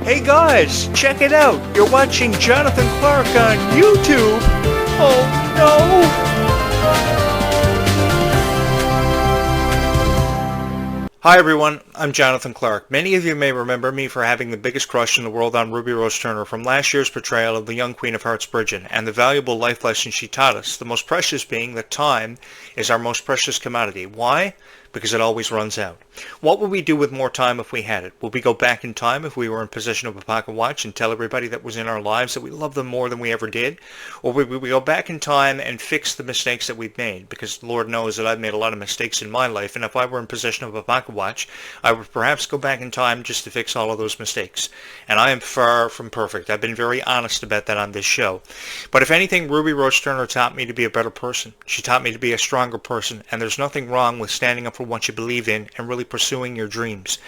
Hey guys, check it out. You're watching Jonathan Clarke on YouTube. Oh no! Hi everyone, I'm Jonathan Clarke. Many of you may remember me for having the biggest crush in the world on Ruby Rose Turner from last year's portrayal of the young Queen of Hearts Bridget and the valuable life lessons she taught us, the most precious being that time is our most precious commodity. Why? Because it always runs out. What would we do with more time if we had it? Would we go back in time if we were in possession of a pocket watch and tell everybody that was in our lives that we love them more than we ever did? Or would we go back in time and fix the mistakes that we've made? Because Lord knows that I've made a lot of mistakes in my life, and if I were in possession of a pocket watch, I would perhaps go back in time just to fix all of those mistakes. And I am far from perfect. I've been very honest about that on this show. But if anything, Ruby Rose Turner taught me to be a better person. She taught me to be a stronger person, and there's nothing wrong with standing up for what you believe in and really pursuing your dreams.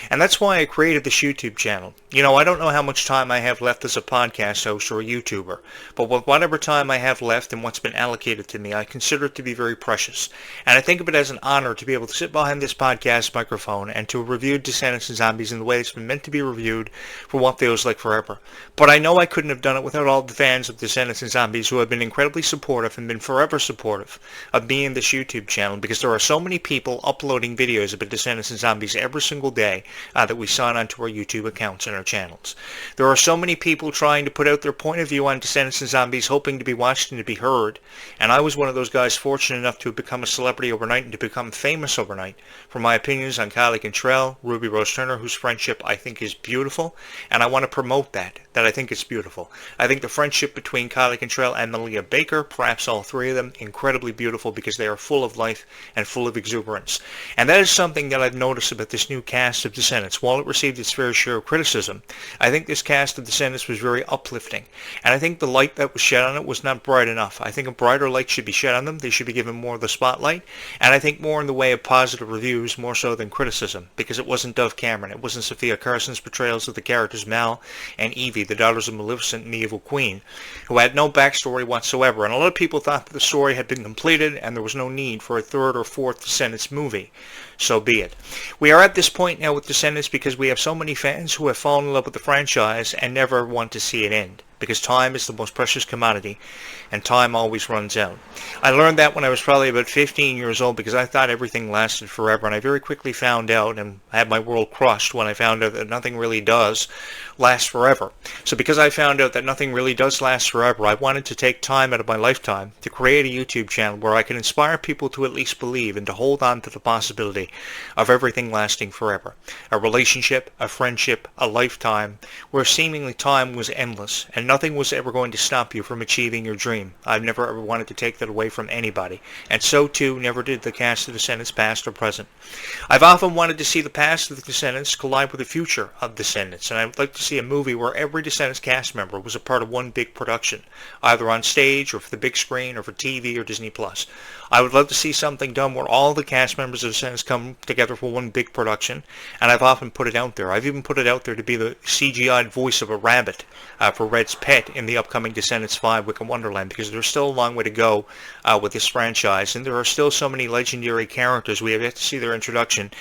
And that's why I created this YouTube channel. You know, I don't know how much time I have left as a podcast host or a YouTuber, but with whatever time I have left and what's been allocated to me, I consider it to be very precious. And I think of it as an honor to be able to sit behind this podcast microphone and to review Descendants and Zombies in the way it's been meant to be reviewed for what feels like forever. But I know I couldn't have done it without all the fans of Descendants and Zombies who have been incredibly supportive and been forever supportive of me and this YouTube channel, because there are so many people uploading videos about Descendants and Zombies every single day that we sign onto our YouTube accounts and our channels. There are so many people trying to put out their point of view on Descendants and Zombies, hoping to be watched and to be heard, and I was one of those guys fortunate enough to have become a celebrity overnight and to become famous overnight for my opinions on Clarke and Ruby Rose Turner, whose friendship I think is beautiful, and I want to promote that I think it's beautiful. I think the friendship between Clarke and and Malia Baker, perhaps all three of them, incredibly beautiful because they are full of life and full of exuberance. And that is something that I've noticed about this new cast of Descendants. While it received its fair share of criticism, I think this cast of Descendants was very uplifting. And I think the light that was shed on it was not bright enough. I think a brighter light should be shed on them. They should be given more of the spotlight. And I think more in the way of positive reviews, more so than criticism. Because it wasn't Dove Cameron. It wasn't Sophia Carson's portrayals of the characters Mal and Evie, the daughters of Maleficent and the Evil Queen, who had no backstory whatsoever. And a lot of people thought that the story had been completed and there was no need for a third or fourth Descendants movie. So be it. We are at this point now with Descendants because we have so many fans who have fallen in love with the franchise and never want to see it end. Because time is the most precious commodity, and time always runs out. I learned that when I was probably about 15 years old because I thought everything lasted forever, and I very quickly found out and had my world crushed when I found out that nothing really does last forever. So because I found out that nothing really does last forever, I wanted to take time out of my lifetime to create a YouTube channel where I can inspire people to at least believe and to hold on to the possibility of everything lasting forever. A relationship, a friendship, a lifetime, where seemingly time was endless, and nothing was ever going to stop you from achieving your dream. I've never ever wanted to take that away from anybody, and so too never did the cast of Descendants past or present. I've often wanted to see the past of the Descendants collide with the future of Descendants, and I would like to see a movie where every Descendants cast member was a part of one big production, either on stage or for the big screen or for TV or Disney+. I would love to see something done where all the cast members of Descendants come together for one big production, and I've often put it out there. I've even put it out there to be the CGI'd voice of a rabbit for Red's pet in the upcoming Descendants 5 Wicked Wonderland, because there's still a long way to go with this franchise, and there are still so many legendary characters we have yet to see their introduction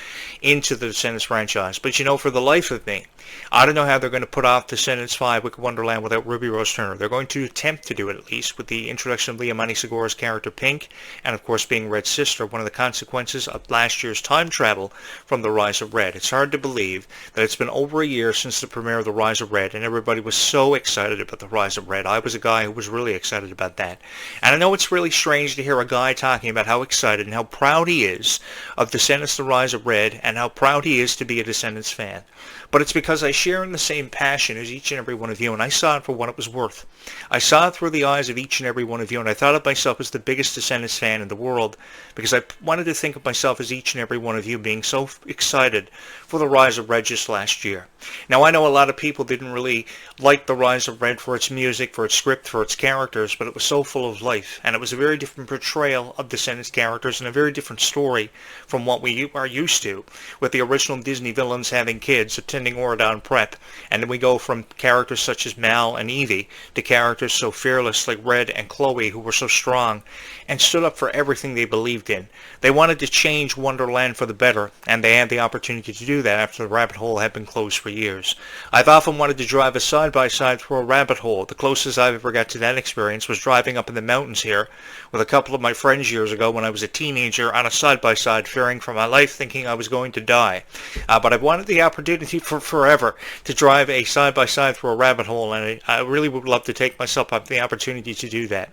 into the Descendants franchise. But you know, for the life of me, I don't know how they're going to put off Descendants 5 Wicked Wonderland without Ruby Rose Turner. They're going to attempt to do it, at least, with the introduction of Liamani Segura's character Pink, and of course being Red's sister, one of the consequences of last year's time travel from The Rise of Red. It's hard to believe that it's been over a year since the premiere of The Rise of Red, and everybody was so excited about The Rise of Red. I was a guy who was really excited about that. And I know it's really strange to hear a guy talking about how excited and how proud he is of Descendants The Rise of Red, and how proud he is to be a Descendants fan. But it's because I share in the same passion as each and every one of you, and I saw it for what it was worth. I saw it through the eyes of each and every one of you, and I thought of myself as the biggest Descendants fan in the world, because I wanted to think of myself as each and every one of you being so excited for The Rise of Red just last year. Now, I know a lot of people didn't really like The Rise of Red for its music, for its script, for its characters, but it was so full of life, and it was a very different portrayal of Descendants characters and a very different story from what we are used to, with the original Disney villains having kids attending Oradon Prep, and then we go from characters such as Mal and Evie to characters so fearless like Red and Chloe, who were so strong and stood up for everything they believed in. They wanted to change Wonderland plan for the better, and they had the opportunity to do that after the rabbit hole had been closed for years. I've often wanted to drive a side-by-side through a rabbit hole. The closest I've ever got to that experience was driving up in the mountains here with a couple of my friends years ago when I was a teenager on a side-by-side, fearing for my life, thinking I was going to die. But I've wanted the opportunity for forever to drive a side-by-side through a rabbit hole, and I really would love to take myself up the opportunity to do that.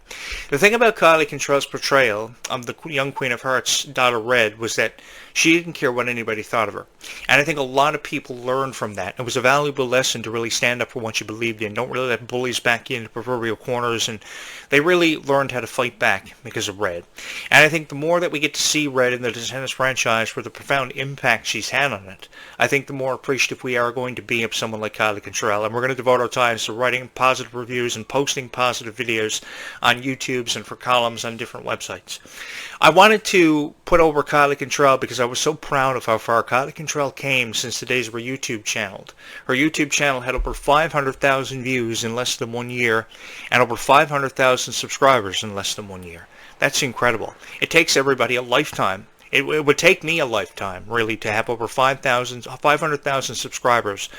The thing about Kylie Contrell's portrayal of the young Queen of Hearts' daughter Red was that she didn't care what anybody thought of her. And I think a lot of people learned from that. It was a valuable lesson to really stand up for what you believed in. Don't really let bullies back you into proverbial corners. And they really learned how to fight back because of Red. And I think the more that we get to see Red in the Descendants franchise for the profound impact she's had on it, I think the more appreciative we are going to be of someone like Kylie Contrell. And we're going to devote our time to writing positive reviews and posting positive videos on YouTubes and for columns on different websites. I wanted to put over Kylie Contrell because I was so proud of how far Kylie Contrell came since the days of her YouTube channel. Her YouTube channel had over 500,000 views in less than 1 year and over 500,000 subscribers in less than 1 year. That's incredible. It takes everybody a lifetime. It would take me a lifetime, really, to have over 500,000 subscribers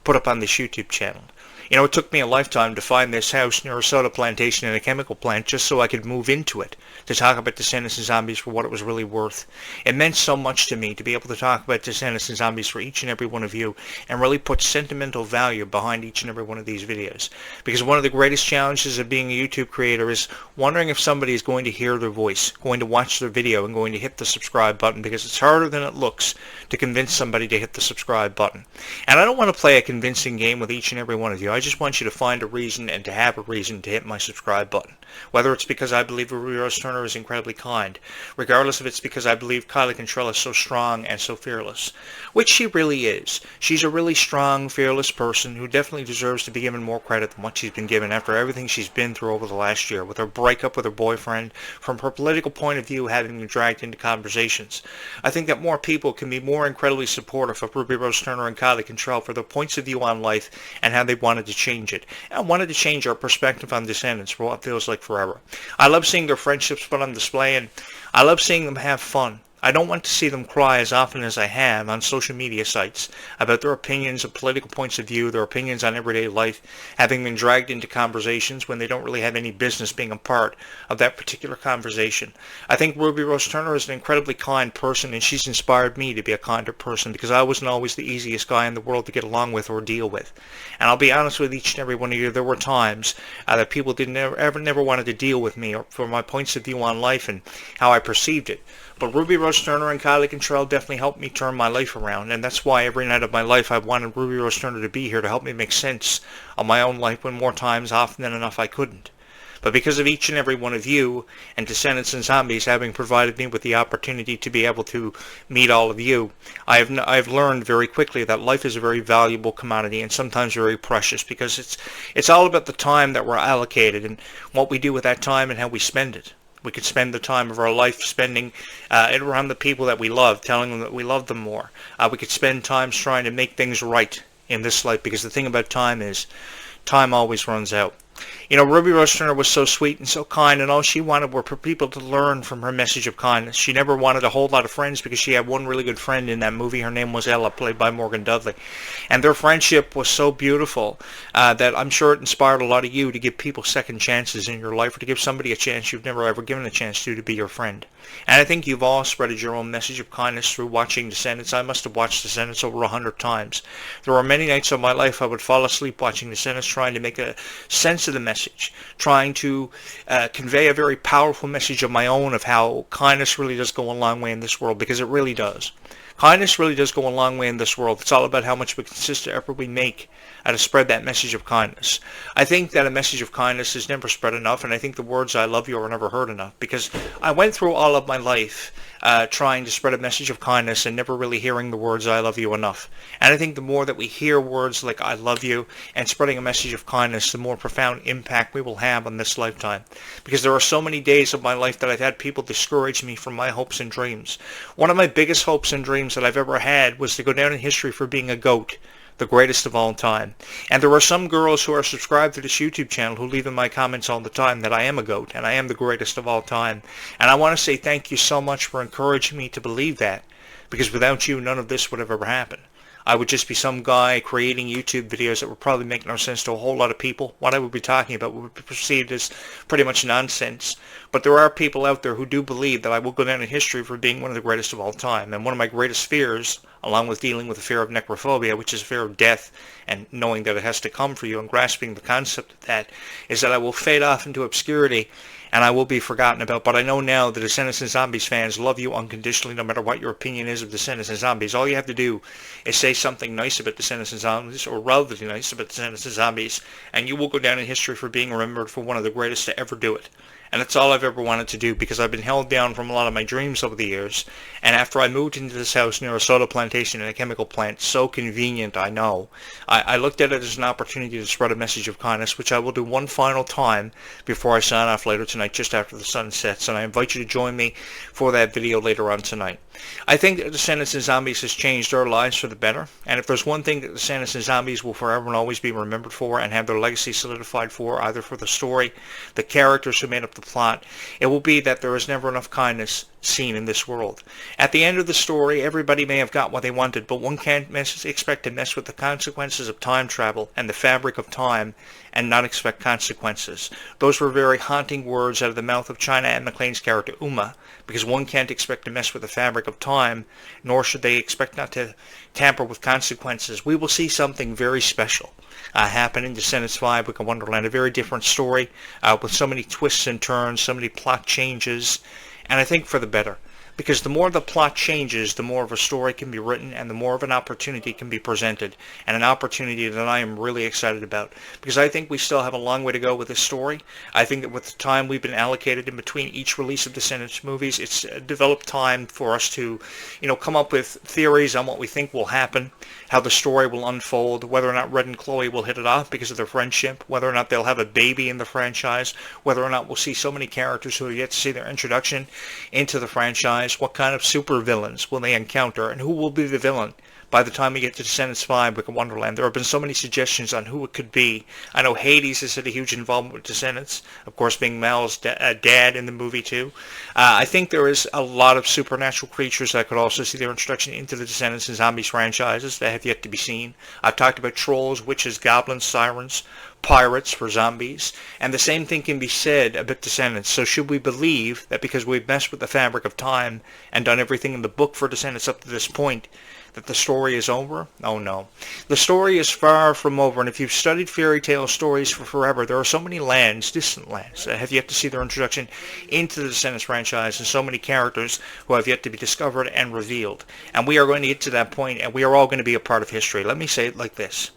put up on this YouTube channel. You know, it took me a lifetime to find this house near a soda plantation and a chemical plant just so I could move into it, to talk about Descendants and Zombies for what it was really worth. It meant so much to me to be able to talk about Descendants and Zombies for each and every one of you and really put sentimental value behind each and every one of these videos. Because one of the greatest challenges of being a YouTube creator is wondering if somebody is going to hear their voice, going to watch their video, and going to hit the subscribe button, because it's harder than it looks to convince somebody to hit the subscribe button. And I don't want to play a convincing game with each and every one of you. I just want you to find a reason and to have a reason to hit my subscribe button. Whether it's because I believe Ruby Rose Turner is incredibly kind, regardless if it's because I believe Kylie Contrell is so strong and so fearless, which she really is. She's a really strong, fearless person who definitely deserves to be given more credit than what she's been given after everything she's been through over the last year, with her breakup with her boyfriend, from her political point of view having been dragged into conversations. I think that more people can be more incredibly supportive of Ruby Rose Turner and Kylie Contrell for their points of view on life and how they wanted to change it. And I wanted to change our perspective on Descendants for what feels like forever. I love seeing their friendships put on display, and I love seeing them have fun. I don't want to see them cry as often as I have on social media sites about their opinions of political points of view, their opinions on everyday life, having been dragged into conversations when they don't really have any business being a part of that particular conversation. I think Ruby Rose Turner is an incredibly kind person, and she's inspired me to be a kinder person, because I wasn't always the easiest guy in the world to get along with or deal with. And I'll be honest with each and every one of you, there were times that people never wanted to deal with me or for my points of view on life and how I perceived it. But Ruby Rose Turner and Kylie Contrell definitely helped me turn my life around, and that's why every night of my life I wanted Ruby Rose Turner to be here to help me make sense of my own life when more times, often than enough, I couldn't. But because of each and every one of you and Descendants and Zombies having provided me with the opportunity to be able to meet all of you, I've learned very quickly that life is a very valuable commodity and sometimes very precious, because it's all about the time that we're allocated and what we do with that time and how we spend it. We could spend the time of our life spending it around the people that we love, telling them that we love them more. We could spend times trying to make things right in this life, because the thing about time is time always runs out. You know, Ruby Rose Turner was so sweet and so kind, and all she wanted were for people to learn from her message of kindness. She never wanted a whole lot of friends, because she had one really good friend in that movie. Her name was Ella, played by Morgan Dudley. And their friendship was so beautiful that I'm sure it inspired a lot of you to give people second chances in your life, or to give somebody a chance you've never ever given a chance to be your friend. And I think you've all spreaded your own message of kindness through watching Descendants. I must have watched Descendants over 100 times. There were many nights of my life I would fall asleep watching Descendants, trying to make a sense of the message, trying to convey a very powerful message of my own of how kindness really does go a long way in this world, because it really does. Kindness really does go a long way in this world. It's all about how much of a consistent effort we make to spread that message of kindness. I think that a message of kindness is never spread enough, and I think the words "I love you" are never heard enough, because I went through all of my life trying to spread a message of kindness and never really hearing the words "I love you" enough. And I think the more that we hear words like "I love you" and spreading a message of kindness, the more profound impact we will have on this lifetime. Because there are so many days of my life that I've had people discourage me from my hopes and dreams. One of my biggest hopes and dreams that I've ever had was to go down in history for being a goat, the greatest of all time. And there are some girls who are subscribed to this YouTube channel who leave in my comments all the time that I am a goat and I am the greatest of all time. And I want to say thank you so much for encouraging me to believe that, because without you, none of this would have ever happened. I would just be some guy creating YouTube videos that would probably make no sense to a whole lot of people. What I would be talking about would be perceived as pretty much nonsense. But there are people out there who do believe that I will go down in history for being one of the greatest of all time. And one of my greatest fears, along with dealing with the fear of necrophobia, which is fear of death, and knowing that it has to come for you and grasping the concept of that, is that I will fade off into obscurity and I will be forgotten about. But I know now the Descendants and Zombies fans love you unconditionally, no matter what your opinion is of Descendants and Zombies. All you have to do is say something nice about Descendants and Zombies, or relatively nice about Descendants and Zombies, and you will go down in history for being remembered for one of the greatest to ever do it. And that's all I've ever wanted to do, because I've been held down from a lot of my dreams over the years. And after I moved into this house near a soda plantation and a chemical plant, so convenient, I know, I looked at it as an opportunity to spread a message of kindness, which I will do one final time before I sign off later tonight, just after the sun sets. And I invite you to join me for that video later on tonight. I think that Descendants and Zombies has changed our lives for the better. And if there's one thing that Descendants and Zombies will forever and always be remembered for and have their legacy solidified for, either for the story, the characters who made up the plot, it will be that there is never enough kindness seen in this world. At the end of the story, everybody may have got what they wanted, but one can't expect to mess with the consequences of time travel and the fabric of time and not expect consequences. Those were very haunting words out of the mouth of China and McClane's character Uma, because one can't expect to mess with the fabric of time, nor should they expect not to tamper with consequences. We will see something very special happen in Descendants 5, Book of Wonderland, a very different story with so many twists and turns, so many plot changes, and I think for the better. Because the more the plot changes, the more of a story can be written and the more of an opportunity can be presented. And an opportunity that I am really excited about. Because I think we still have a long way to go with this story. I think that with the time we've been allocated in between each release of Descendants movies, it's developed time for us to, come up with theories on what we think will happen, how the story will unfold, whether or not Red and Chloe will hit it off because of their friendship, whether or not they'll have a baby in the franchise, whether or not we'll see so many characters who have yet to see their introduction into the franchise. What kind of supervillains will they encounter, and who will be the villain by the time we get to Descendants 5, Book of Wonderland? There have been so many suggestions on who it could be. I know Hades has had a huge involvement with Descendants, of course being Mal's dad in the movie too. I think there is a lot of supernatural creatures that could also see their introduction into the Descendants and Zombies franchises that have yet to be seen. I've talked about trolls, witches, goblins, sirens, pirates for zombies, and the same thing can be said about Descendants. So should we believe that because we've messed with the fabric of time and done everything in the book for Descendants up to this point, that the story is over? Oh no. The story is far from over, and if you've studied fairy tale stories for forever, there are so many lands, distant lands, that have yet to see their introduction into the Descendants franchise, and so many characters who have yet to be discovered and revealed. And we are going to get to that point, and we are all going to be a part of history. Let me say it like this.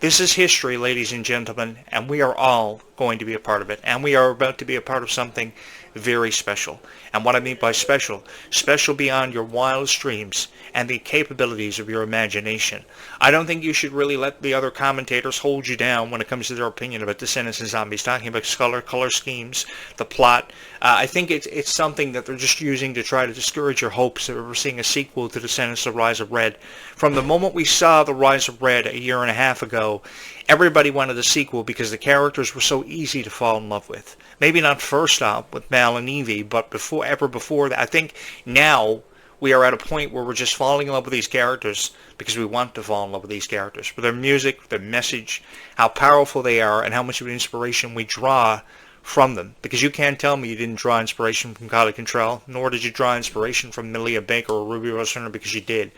This is history, ladies and gentlemen, and we are all going to be a part of it. And we are about to be a part of something very special. And what I mean by special, special beyond your wildest dreams and the capabilities of your imagination. I don't think you should really let the other commentators hold you down when it comes to their opinion about Descendants and Zombies, talking about color schemes, the plot. I think it's something that they're just using to try to discourage your hopes that we're seeing a sequel to Descendants: The Rise of Red. From the moment we saw The Rise of Red a year and a half ago, everybody wanted a sequel because the characters were so easy to fall in love with. Maybe not first off with Mal and Evie, but before that. I think now we are at a point where we're just falling in love with these characters because we want to fall in love with these characters. For their music, their message, how powerful they are, and how much of an inspiration we draw from them. Because you can't tell me you didn't draw inspiration from Kylie Contrell, nor did you draw inspiration from Malia Baker or Ruby Rose Turner, because you did.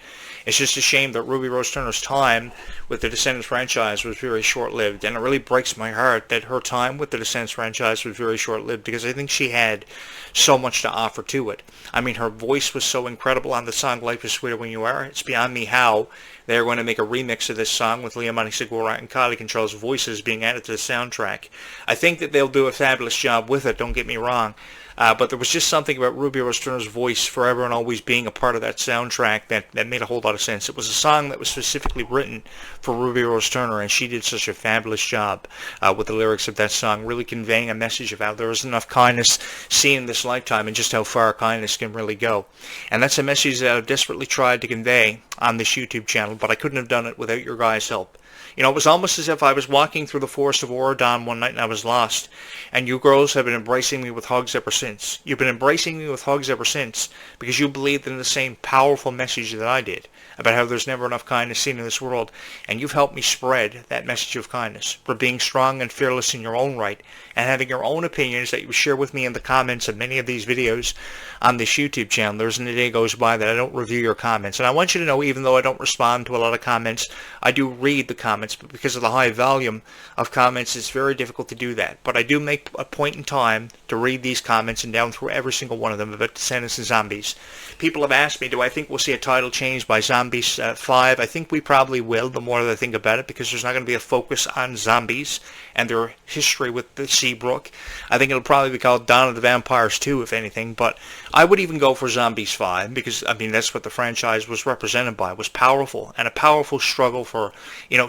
It's just a shame that Ruby Rose Turner's time with the Descendants franchise was very short-lived, and it really breaks my heart that her time with the Descendants franchise was very short-lived, because I think she had so much to offer to it. I mean, her voice was so incredible on the song Life is Sweeter When You Are. It's beyond me how they're going to make a remix of this song with Leomani Segura and Kylie Contrell's voices being added to the soundtrack. I think that they'll do a fabulous job with it, don't get me wrong. But there was just something about Ruby Rose Turner's voice forever and always being a part of that soundtrack that made a whole lot of sense. It was a song that was specifically written for Ruby Rose Turner, and she did such a fabulous job with the lyrics of that song, really conveying a message of how there is enough kindness seen in this lifetime and just how far kindness can really go. And that's a message that I've desperately tried to convey on this YouTube channel. channel, but I couldn't have done it without your guys' help. It was almost as if I was walking through the forest of Oregon one night and I was lost, and you girls have been embracing me with hugs ever since. You've been embracing me with hugs ever since because you believed in the same powerful message that I did about how there's never enough kindness seen in this world, and you've helped me spread that message of kindness for being strong and fearless in your own right and having your own opinions that you share with me in the comments of many of these videos on this YouTube channel. There isn't a day goes by that I don't review your comments, and I want you to know, even though I don't respond to a lot of comments, I do read the comments, but because of the high volume of comments, it's very difficult to do that. But I do make a point in time to read these comments and down through every single one of them about Descendants and Zombies. People have asked me, do I think we'll see a title change by Zombies 5? I think we probably will, the more that I think about it, because there's not going to be a focus on zombies and their history with the Seabrook. I think it'll probably be called Dawn of the Vampires 2, if anything, but I would even go for Zombies 5, because, that's what the franchise was represented by, was powerful, and a powerful struggle for,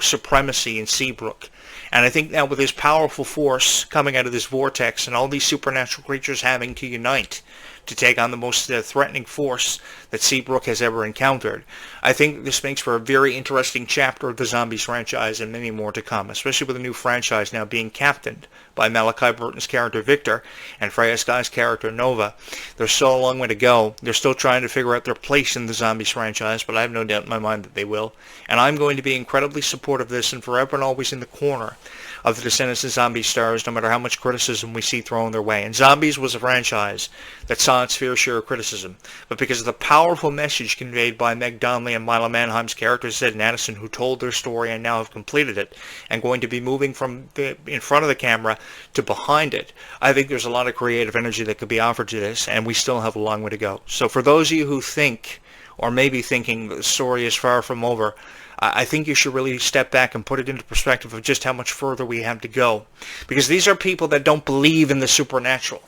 supremacy in Seabrook. And I think now with this powerful force coming out of this vortex and all these supernatural creatures having to unite to take on the most threatening force that Seabrook has ever encountered, I think this makes for a very interesting chapter of the Zombies franchise and many more to come, especially with a new franchise now being captained by Malachi Burton's character Victor and Freya Sky's character Nova. There's still a long way to go. They're still trying to figure out their place in the Zombies franchise, but I have no doubt in my mind that they will. And I'm going to be incredibly supportive of this and forever and always in the corner of the Descendants and Zombies stars, no matter how much criticism we see thrown their way. And Zombies was a franchise that saw its fair share of criticism, but because of the powerful message conveyed by Meg Donnelly and Mila Manheim's characters, Zed and Addison, who told their story and now have completed it, and going to be moving from in front of the camera to behind it, I think there's a lot of creative energy that could be offered to this, and we still have a long way to go. So for those of you who think, or may be thinking, the story is far from over, I think you should really step back and put it into perspective of just how much further we have to go. Because these are people that don't believe in the supernatural.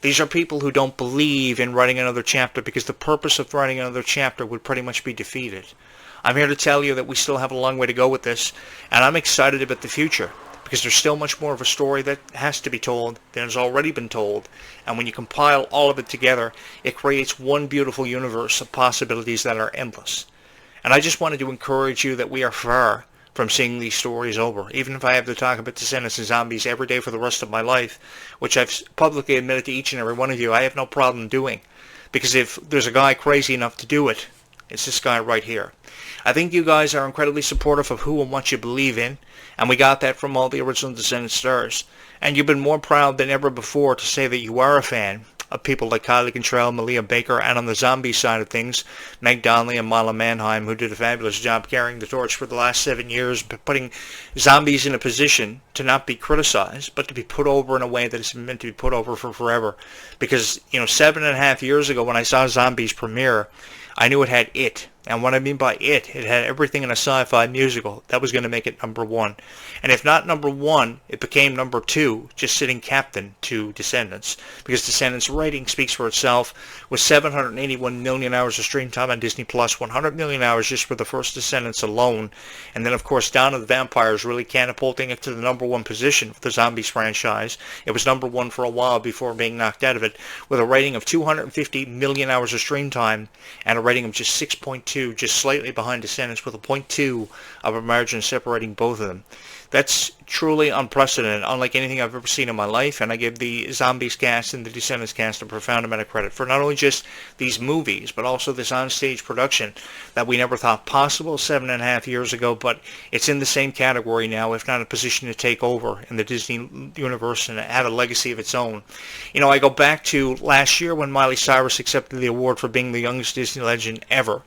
These are people who don't believe in writing another chapter, because the purpose of writing another chapter would pretty much be defeated. I'm here to tell you that we still have a long way to go with this, and I'm excited about the future, because there's still much more of a story that has to be told than has already been told. And when you compile all of it together, it creates one beautiful universe of possibilities that are endless. And I just wanted to encourage you that we are far from seeing these stories over. Even if I have to talk about Descendants and Zombies every day for the rest of my life, which I've publicly admitted to each and every one of you, I have no problem doing. Because if there's a guy crazy enough to do it, it's this guy right here. I think you guys are incredibly supportive of who and what you believe in, and we got that from all the original Descendants stars. And you've been more proud than ever before to say that you are a fan of people like Kylie Cantrell, Malia Baker, and on the zombie side of things, Meg Donnelly and Mila Manheim, who did a fabulous job carrying the torch for the last 7 years, putting zombies in a position to not be criticized, but to be put over in a way that is meant to be put over for forever. Because, 7.5 years ago when I saw Zombies premiere, I knew it had it. And what I mean by it had everything in a sci-fi musical. That was going to make it number one. And if not number one, it became number two, just sitting captain to Descendants. Because Descendants' rating speaks for itself, with 781 million hours of stream time on Disney+, 100 million hours just for the first Descendants alone. And then, of course, Dawn of the Vampires really catapulting it to the number one position for the Zombies franchise. It was number one for a while before being knocked out of it, with a rating of 250 million hours of stream time and a rating of just 6.2. Just slightly behind Descendants, with a 0.2 of a margin separating both of them. That's truly unprecedented, unlike anything I've ever seen in my life, and I give the Zombies cast and the Descendants cast a profound amount of credit for not only just these movies, but also this on-stage production that we never thought possible 7.5 years ago, but it's in the same category now, if not a position to take over in the Disney universe and have a legacy of its own. I go back to last year when Miley Cyrus accepted the award for being the youngest Disney legend ever.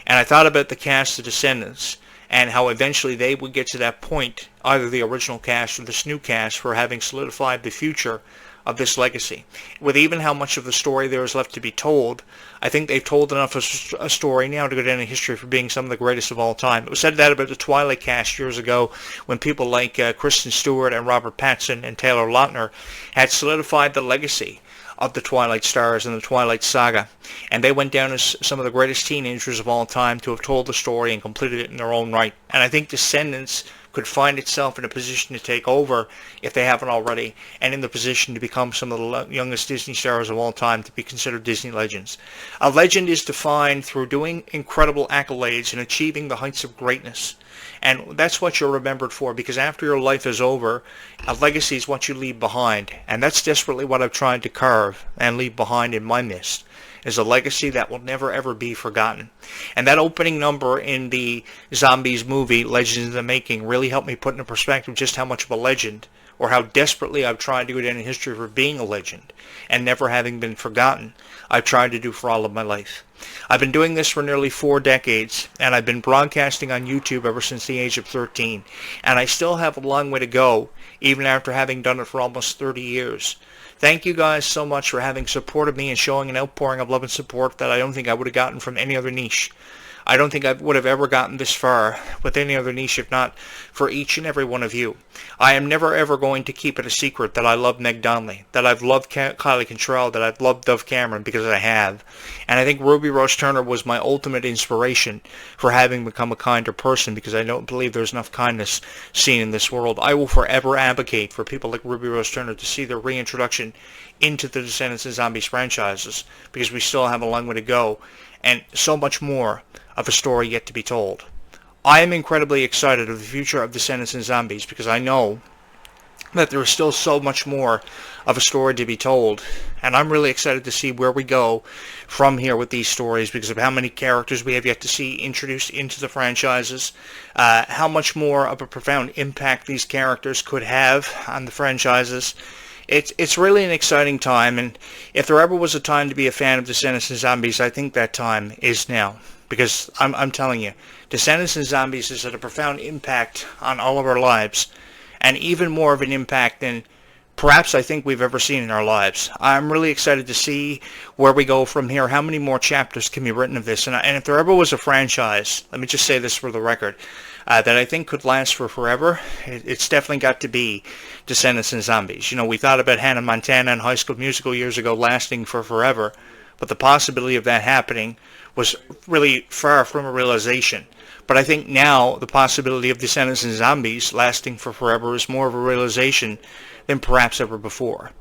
And I thought about the cast of Descendants and how eventually they would get to that point, either the original cast or this new cast, for having solidified the future of this legacy. With even how much of the story there is left to be told, I think they've told enough of a story now to go down in history for being some of the greatest of all time. It was said that about the Twilight cast years ago, when people like Kristen Stewart and Robert Pattinson and Taylor Lautner had solidified the legacy of the Twilight Stars and the Twilight Saga. And they went down as some of the greatest teenagers of all time to have told the story and completed it in their own right. And I think Descendants could find itself in a position to take over, if they haven't already, and in the position to become some of the youngest Disney stars of all time, to be considered Disney legends. A legend is defined through doing incredible accolades and achieving the heights of greatness. And that's what you're remembered for, because after your life is over, a legacy is what you leave behind. And that's desperately what I've tried to carve and leave behind in my midst, is a legacy that will never ever be forgotten. And that opening number in the Zombies movie, Legends in the Making, really helped me put into perspective just how much of a legend, or how desperately I've tried to go down in history for being a legend and never having been forgotten, I've tried to do for all of my life. I've been doing this for nearly 4 decades, and I've been broadcasting on YouTube ever since the age of 13, and I still have a long way to go, even after having done it for almost 30 years. Thank you guys so much for having supported me and showing an outpouring of love and support that I don't think I would have gotten from any other niche. I don't think I would have ever gotten this far with any other niche if not for each and every one of you. I am never ever going to keep it a secret that I love Meg Donnelly, that I've loved Kylie Cantrell, that I've loved Dove Cameron, because I have. And I think Ruby Rose Turner was my ultimate inspiration for having become a kinder person, because I don't believe there's enough kindness seen in this world. I will forever advocate for people like Ruby Rose Turner to see their reintroduction into the Descendants and Zombies franchises, because we still have a long way to go and so much more of a story yet to be told. I am incredibly excited of the future of Descendants and Zombies, because I know that there is still so much more of a story to be told, and I'm really excited to see where we go from here with these stories, because of how many characters we have yet to see introduced into the franchises, how much more of a profound impact these characters could have on the franchises. It's really an exciting time, and if there ever was a time to be a fan of Descendants and Zombies, I think that time is now. Because I'm telling you, Descendants and Zombies has had a profound impact on all of our lives, and even more of an impact than perhaps I think we've ever seen in our lives. I'm really excited to see where we go from here, how many more chapters can be written of this, and if there ever was a franchise, let me just say this for the record, that I think could last for forever, it's definitely got to be Descendants and Zombies. You know, we thought about Hannah Montana and High School Musical years ago lasting for forever, but the possibility of that happening was really far from a realization. But I think now the possibility of Descendants and Zombies lasting for forever is more of a realization than perhaps ever before.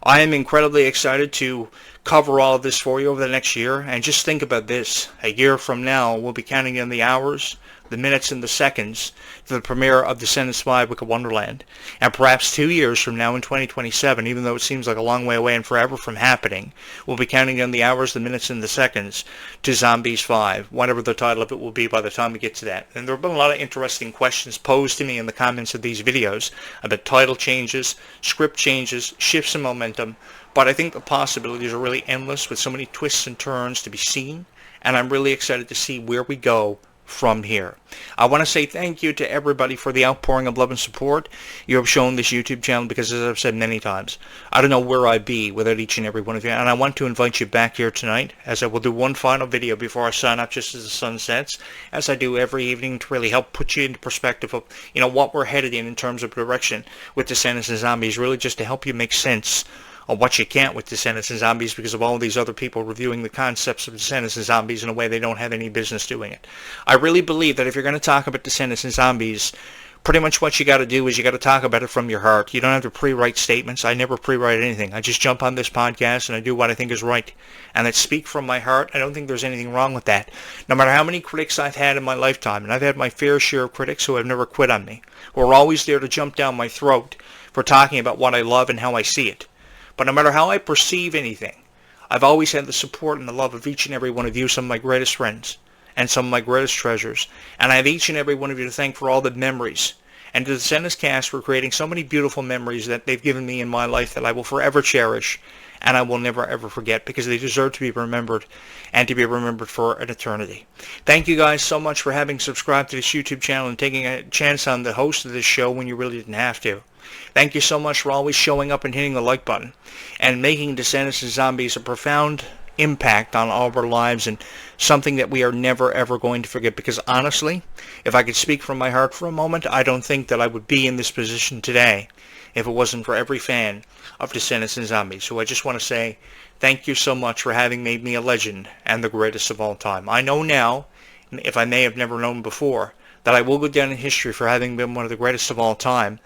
I am incredibly excited to cover all of this for you over the next year, and just think about this. A year from now, we'll be counting in the hours, the minutes, and the seconds to the premiere of Descendants 5 Wicked Wonderland. And perhaps 2 years from now in 2027, even though it seems like a long way away and forever from happening, we'll be counting down the hours, the minutes, and the seconds to Zombies 5, whatever the title of it will be by the time we get to that. And there have been a lot of interesting questions posed to me in the comments of these videos about title changes, script changes, shifts in momentum, but I think the possibilities are really endless with so many twists and turns to be seen, and I'm really excited to see where we go from here. I want to say thank you to everybody for the outpouring of love and support you have shown this YouTube channel, because as I've said many times, I don't know where I'd be without each and every one of you, and I want to invite you back here tonight, as I will do one final video before I sign up just as the sun sets, as I do every evening, to really help put you into perspective of, you know, what we're headed in terms of direction with Descendants and Zombies, really just to help you make sense of what you can't with Descendants and Zombies, because of all these other people reviewing the concepts of Descendants and Zombies in a way they don't have any business doing it. I really believe that if you're going to talk about Descendants and Zombies, pretty much what you got to do is you got to talk about it from your heart. You don't have to pre-write statements. I never pre-write anything. I just jump on this podcast and I do what I think is right, and I speak from my heart. I don't think there's anything wrong with that. No matter how many critics I've had in my lifetime, and I've had my fair share of critics who have never quit on me, who are always there to jump down my throat for talking about what I love and how I see it. But no matter how I perceive anything, I've always had the support and the love of each and every one of you, some of my greatest friends and some of my greatest treasures. And I have each and every one of you to thank for all the memories. And to the Descendants cast for creating so many beautiful memories that they've given me in my life that I will forever cherish and I will never ever forget, because they deserve to be remembered and to be remembered for an eternity. Thank you guys so much for having subscribed to this YouTube channel and taking a chance on the host of this show when you really didn't have to. Thank you so much for always showing up and hitting the like button and making Descendants and Zombies a profound impact on all of our lives, and something that we are never ever going to forget, because honestly, if I could speak from my heart for a moment, I don't think that I would be in this position today if it wasn't for every fan of Descendants and Zombies. So I just want to say thank you so much for having made me a legend and the greatest of all time. I know now, if I may have never known before, that I will go down in history for having been one of the greatest of all time,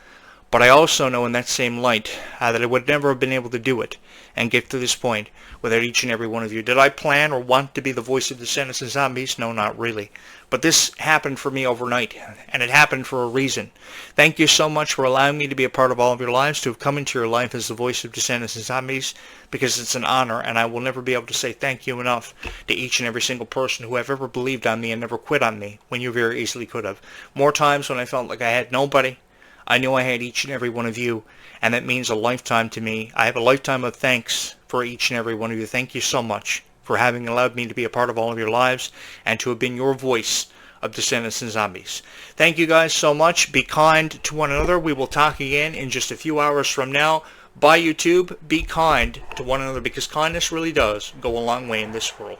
but I also know in that same light that I would never have been able to do it and get to this point without each and every one of you. Did I plan or want to be the voice of Descendants and Zombies? No, not really. But this happened for me overnight, and it happened for a reason. Thank you so much for allowing me to be a part of all of your lives, to have come into your life as the voice of Descendants and Zombies, because it's an honor, and I will never be able to say thank you enough to each and every single person who have ever believed on me and never quit on me when you very easily could have. More times when I felt like I had nobody, I knew I had each and every one of you, and that means a lifetime to me. I have a lifetime of thanks for each and every one of you. Thank you so much for having allowed me to be a part of all of your lives and to have been your voice of Descendants and Zombies. Thank you guys so much. Be kind to one another. We will talk again in just a few hours from now. Bye, YouTube. Be kind to one another, because kindness really does go a long way in this world.